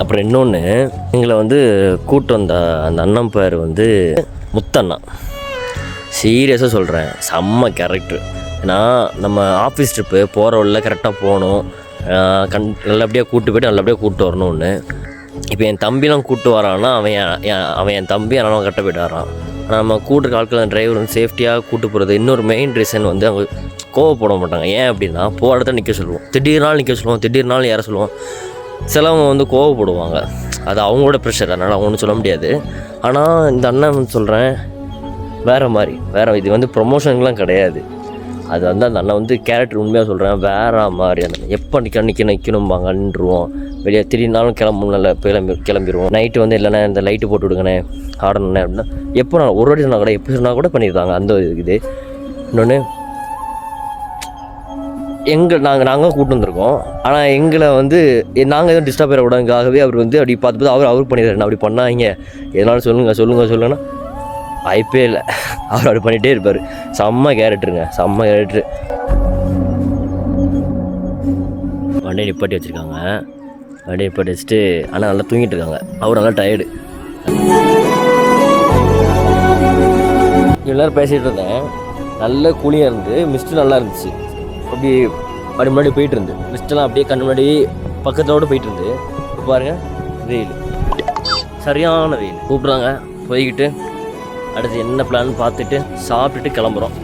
அப்புறம் இன்னொன்று, எங்களை வந்து கூட்டு வந்த அந்த அண்ணன் பேர் வந்து முத்தண்ணா. சீரியஸாக சொல்கிறேன், செம்ம கேரக்டர். ஏன்னா நம்ம ஆஃபீஸ் ட்ரிப்பு போகிற வழில கரெக்டாக போகணும், நல்லபடியாக கூப்பிட்டு போய்ட்டு நல்லபடியாக கூப்பிட்டு வரணும்னு. இப்போ என் தம்பிலாம் கூப்பிட்டு வரான்னா அவன் என் தம்பி அதனால் கரெக்டாக போய்ட்டு வரான். ஆனால் நம்ம கூட்டுற ஆட்கள் டிரைவர் வந்து சேஃப்டியாக கூப்பிட்டு போகிறது. இன்னொரு மெயின் ரீசன் வந்து அவங்க கோவப்பட மாட்டாங்க. ஏன் அப்படின்னா, போகிற இடத்துல நிற்க சொல்லுவோம், திடீர்னாலும் நிற்க சொல்லுவோம், திடீர்னாலும் ஏற சொல்லுவோம். சிலவங்க வந்து கோவப்படுவாங்க, அது அவங்களோட ப்ரெஷர், அதனால் அவங்க ஒன்றும் சொல்ல முடியாது. ஆனால் இந்த அண்ணன் வந்து சொல்கிறேன் வேறு இது வந்து ப்ரொமோஷனுக்குலாம் கிடையாது. அது வந்து அந்த அண்ணன் வந்து கேரக்டர் உண்மையாக சொல்கிறேன், வேறு மாதிரி. அந்த எப்போ நிற்கணும்பாங்கன்றுவோம். வெளியே திடீர்னாலும் கிளம்பிடுவோம். நைட்டு வந்து இல்லைண்ணே இந்த லைட்டு போட்டு விடுங்கண்ணே ஆடணுண்ணே அப்படின்னா எப்போ நான் ஒரு வாட்டி சொன்னால் கூட எப்போ சொன்னால் கூட பண்ணியிருக்காங்க. அந்த இது இன்னொன்று, நாங்கள் கூப்பிட்டு வந்திருக்கோம். ஆனால் எங்களை வந்து நாங்கள் எதுவும் டிஸ்டர்ப் ஆகிடக்கூடாதுக்காகவே அவர் வந்து அப்படி பார்த்து அவர் பண்ணிடுறாரு. அப்படி பண்ணாங்க எதனாலும் சொல்லுங்கன்னா வாய்ப்பே இல்லை, அவர் அப்படி பண்ணிகிட்டே இருப்பார். செம்ம கேரக்டருங்க, செம்ம கேரக்டரு. வண்டியை நிப்பாட்டி வச்சுருக்காங்க. வண்டியை நிப்பாட்டி வச்சுட்டு ஆனால் நல்லா தூங்கிட்டு இருக்காங்க. அவர் நல்லா டயர்டு. இவ்வளோ நேரம் பேசிகிட்டு இருந்தேன், நல்ல கூலியாக இருந்து மிஸ்ட்டு நல்லா இருந்துச்சு. அப்படி முன்னாடி போயிட்டு இருந்து மிஸ்டெல்லாம் அப்படியே கண் முன்னாடி பக்கத்தோடு போயிட்டு இருந்து. இப்போ பாருங்கள், வெயில், சரியான வெயில். கூப்பிட்றாங்க, போய்கிட்டு அடுத்து என்ன பிளான் பார்த்துட்டு சாப்பிட்டுட்டு கிளம்புறோம்.